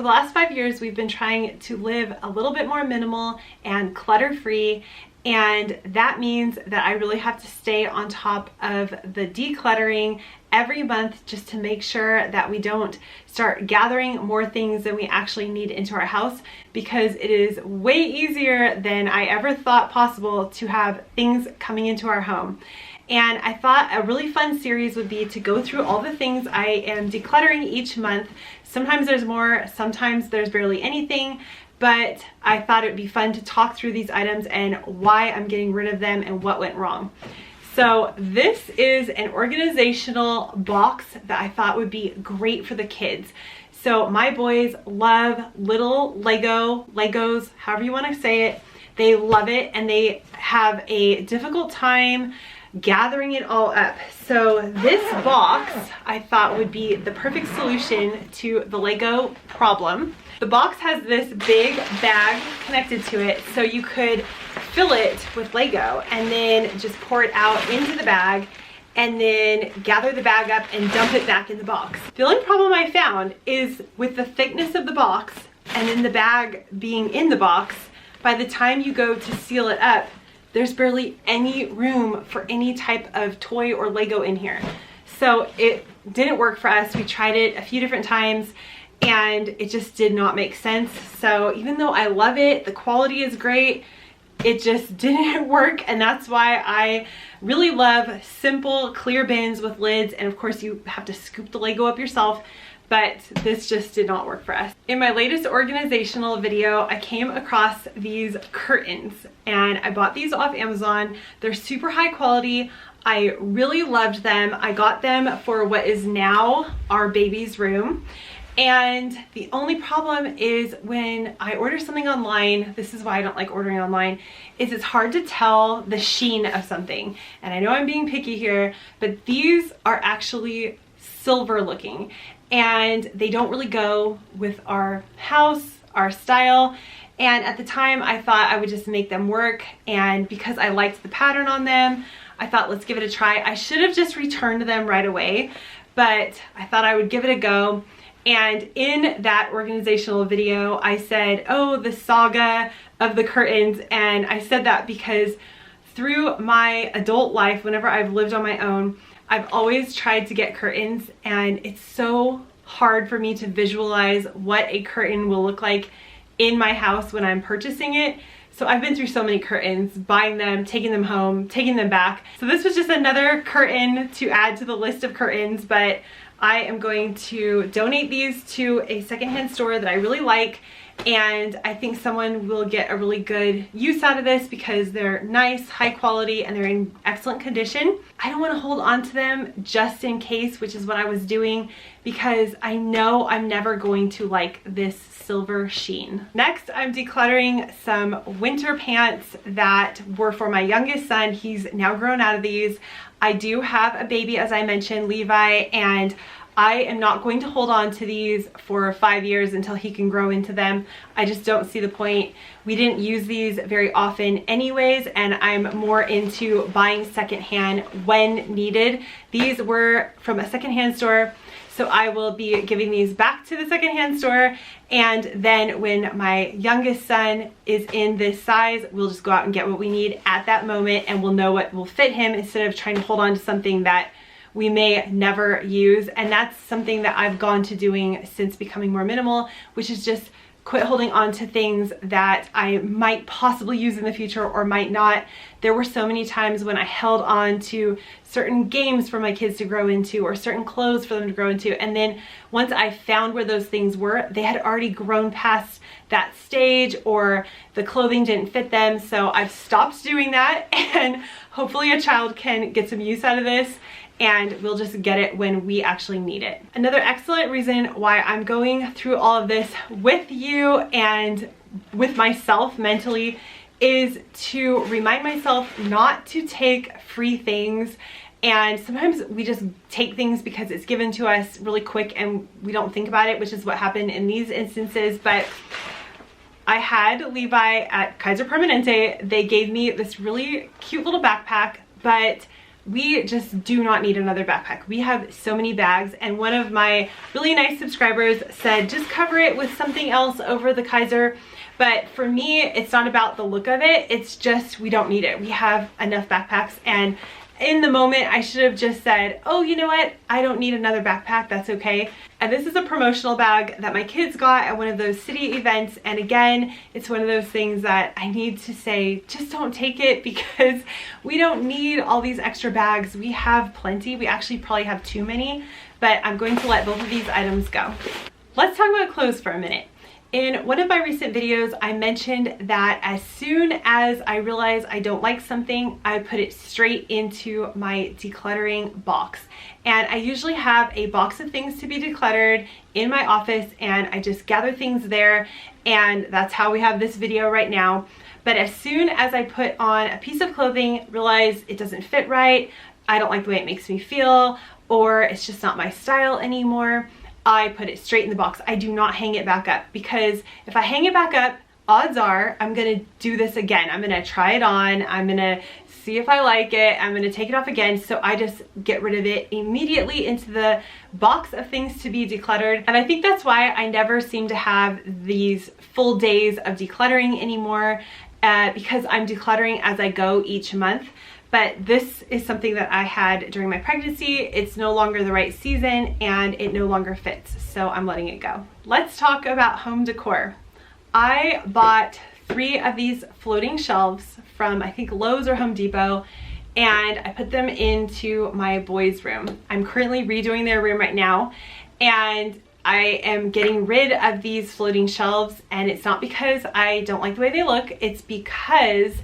For the last 5 years, we've been trying to live a little bit more minimal and clutter-free, and that means that I really have to stay on top of the decluttering every month just to make sure that we don't start gathering more things than we actually need into our house, because it is way easier than I ever thought possible to have things coming into our home. And I thought a really fun series would be to go through all the things I am decluttering each month. Sometimes there's more, sometimes there's barely anything, but I thought it would be fun to talk through these items and why I'm getting rid of them and what went wrong. So this is an organizational box that I thought would be great for the kids. So my boys love little Legos, however you want to say it. They love it, and they have a difficult time gathering it all up. So this box I thought would be the perfect solution to the Lego problem. The box has this big bag connected to it, so you could fill it with Lego and then just pour it out into the bag and then gather the bag up and dump it back in the box. The only problem I found is with the thickness of the box and then the bag being in the box, by the time you go to seal it up, there's barely any room for any type of toy or Lego in here. So it didn't work for us. We tried it a few different times and it just did not make sense. So even though I love it, the quality is great, it just didn't work. And that's why I really love simple, clear bins with lids. And of course you have to scoop the Lego up yourself, but this just did not work for us. In my latest organizational video, I came across these curtains and I bought these off Amazon. They're super high quality. I really loved them. I got them for what is now our baby's room. And the only problem is when I order something online, this is why I don't like ordering online, is it's hard to tell the sheen of something. And I know I'm being picky here, but these are actually silver looking and they don't really go with our house, our style. And at the time I thought I would just make them work, and because I liked the pattern on them, I thought let's give it a try. I should have just returned them right away, but I thought I would give it a go. And in that organizational video, I said, oh, the saga of the curtains. And I said that because through my adult life, whenever I've lived on my own, I've always tried to get curtains, and it's so hard for me to visualize what a curtain will look like in my house when I'm purchasing it. So I've been through so many curtains, buying them, taking them home, taking them back. So this was just another curtain to add to the list of curtains, but I am going to donate these to a secondhand store that I really like, and I think someone will get a really good use out of this because they're nice, high quality, and they're in excellent condition. I don't want to hold on to them just in case, which is what I was doing, because I know I'm never going to like this silver sheen. Next, I'm decluttering some winter pants that were for my youngest son. He's now grown out of these. I do have a baby, as I mentioned, Levi, and I am not going to hold on to these for 5 years until he can grow into them. I just don't see the point. We didn't use these very often anyways, and I'm more into buying secondhand when needed. These were from a secondhand store, so I will be giving these back to the secondhand store, and then when my youngest son is in this size, we'll just go out and get what we need at that moment, and we'll know what will fit him instead of trying to hold on to something that we may never use. And that's something that I've gone to doing since becoming more minimal, which is just quit holding on to things that I might possibly use in the future or might not. There were so many times when I held on to certain games for my kids to grow into or certain clothes for them to grow into, and then once I found where those things were, they had already grown past that stage or the clothing didn't fit them. So I've stopped doing that, and hopefully a child can get some use out of this, and we'll just get it when we actually need it. Another excellent reason why I'm going through all of this with you and with myself mentally is to remind myself not to take free things. And sometimes we just take things because it's given to us really quick and we don't think about it, which is what happened in these instances. But I had Levi at Kaiser Permanente. They gave me this really cute little backpack, but we just do not need another backpack. We have so many bags, and one of my really nice subscribers said just cover it with something else over the Kaiser. But for me, it's not about the look of it, it's just we don't need it. We have enough backpacks, and in the moment I should have just said, oh, you know what, I don't need another backpack, that's okay. And this is a promotional bag that my kids got at one of those city events, and again, it's one of those things that I need to say, just don't take it, because we don't need all these extra bags. We have plenty. We actually probably have too many, but I'm going to let both of these items go. Let's talk about clothes for a minute. In one of my recent videos, I mentioned that as soon as I realize I don't like something, I put it straight into my decluttering box. And I usually have a box of things to be decluttered in my office, and I just gather things there, and that's how we have this video right now. But as soon as I put on a piece of clothing, realize it doesn't fit right, I don't like the way it makes me feel, or it's just not my style anymore, I put it straight in the box. I do not hang it back up, because if I hang it back up, odds are I'm gonna do this again. I'm gonna try it on, I'm gonna see if I like it, I'm gonna take it off again. So I just get rid of it immediately into the box of things to be decluttered. And I think that's why I never seem to have these full days of decluttering anymore, because I'm decluttering as I go each month. But this is something that I had during my pregnancy. It's no longer the right season, and it no longer fits, so I'm letting it go. Let's talk about home decor. I bought 3 of these floating shelves from, I think, Lowe's or Home Depot, and I put them into my boys' room. I'm currently redoing their room right now, and I am getting rid of these floating shelves, and it's not because I don't like the way they look, it's because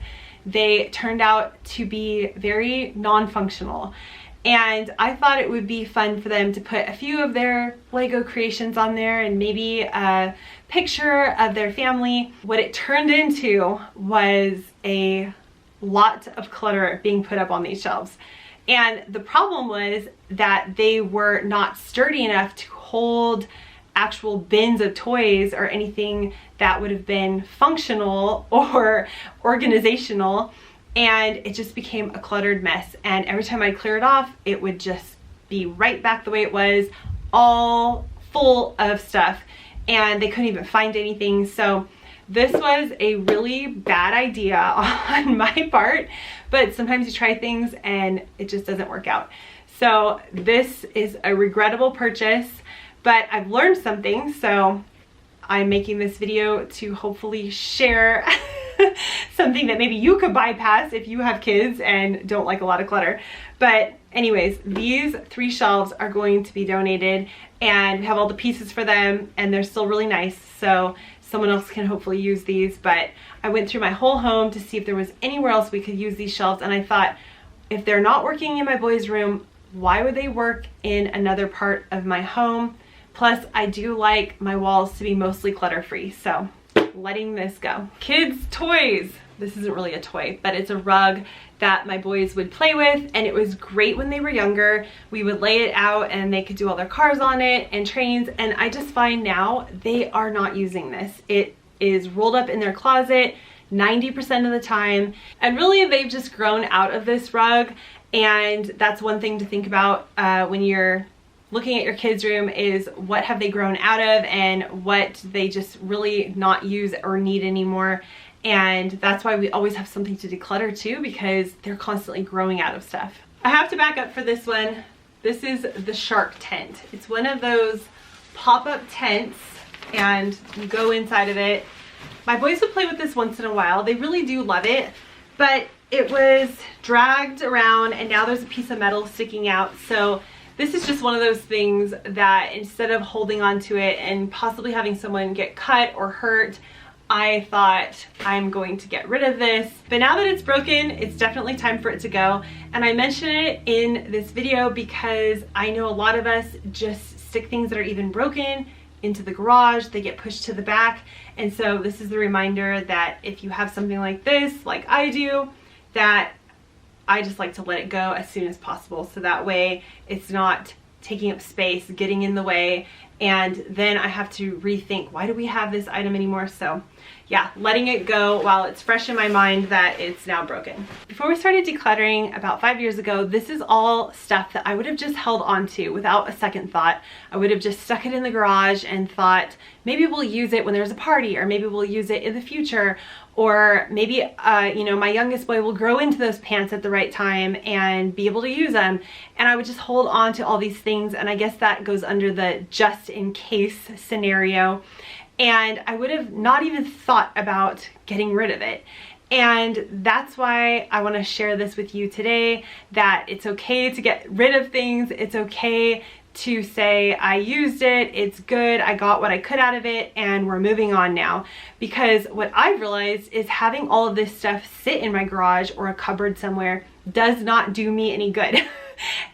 they turned out to be very non-functional. And I thought it would be fun for them to put a few of their Lego creations on there and maybe a picture of their family. What it turned into was a lot of clutter being put up on these shelves. And the problem was that they were not sturdy enough to hold actual bins of toys or anything that would have been functional or organizational, and it just became a cluttered mess. And every time I clear it off, it would just be right back the way it was, all full of stuff, and they couldn't even find anything. So this was a really bad idea on my part, but sometimes you try things and it just doesn't work out. So this is a regrettable purchase, but I've learned something, so I'm making this video to hopefully share something that maybe you could bypass if you have kids and don't like a lot of clutter. But anyways, these 3 shelves are going to be donated, and we have all the pieces for them, and they're still really nice, so someone else can hopefully use these. But I went through my whole home to see if there was anywhere else we could use these shelves, and I thought, if they're not working in my boys' room, why would they work in another part of my home? Plus, I do like my walls to be mostly clutter-free, so letting this go. Kids' toys. This isn't really a toy, but it's a rug that my boys would play with, and it was great when they were younger. We would lay it out and they could do all their cars on it and trains, and I just find now they are not using this. It is rolled up in their closet 90% of the time, and really they've just grown out of this rug. And that's one thing to think about when you're looking at your kids' room, is what have they grown out of and what they just really not use or need anymore. And that's why we always have something to declutter too, because they're constantly growing out of stuff. I have to back up for this one. This is the shark tent. It's one of those pop-up tents, and you go inside of it. My boys would play with this once in a while. They really do love it, but it was dragged around and now there's a piece of metal sticking out. So this is just one of those things that instead of holding on to it and possibly having someone get cut or hurt, I thought I'm going to get rid of this. But now that it's broken, it's definitely time for it to go. And I mention it in this video because I know a lot of us just stick things that are even broken into the garage. They get pushed to the back. And so this is the reminder that if you have something like this, like I do, that I just like to let it go as soon as possible, so that way it's not taking up space, getting in the way, and then I have to rethink, why do we have this item anymore? So yeah, letting it go while it's fresh in my mind that it's now broken. Before we started decluttering about 5 years ago, this is all stuff that I would have just held on to without a second thought. I would have just stuck it in the garage and thought, maybe we'll use it when there's a party, or maybe we'll use it in the future, or maybe, you know, my youngest boy will grow into those pants at the right time and be able to use them. And I would just hold on to all these things, and I guess that goes under the just in case scenario. And I would have not even thought about getting rid of it. And that's why I want to share this with you today, that it's okay to get rid of things. It's okay to say, I used it, it's good, I got what I could out of it, and we're moving on now. Because what I've realized is having all of this stuff sit in my garage or a cupboard somewhere does not do me any good.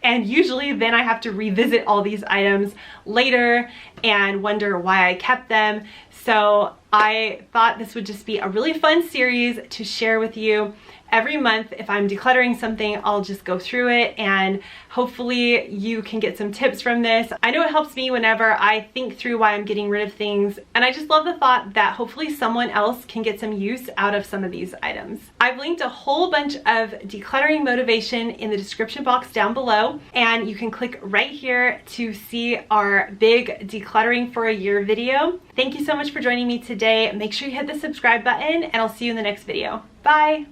And usually then I have to revisit all these items later and wonder why I kept them. So I thought this would just be a really fun series to share with you. Every month, if I'm decluttering something, I'll just go through it, and hopefully you can get some tips from this. I know it helps me whenever I think through why I'm getting rid of things, and I just love the thought that hopefully someone else can get some use out of some of these items. I've linked a whole bunch of decluttering motivation in the description box down below, and you can click right here to see our big decluttering for a year video. Thank you so much for joining me today. Make sure you hit the subscribe button, and I'll see you in the next video. Bye!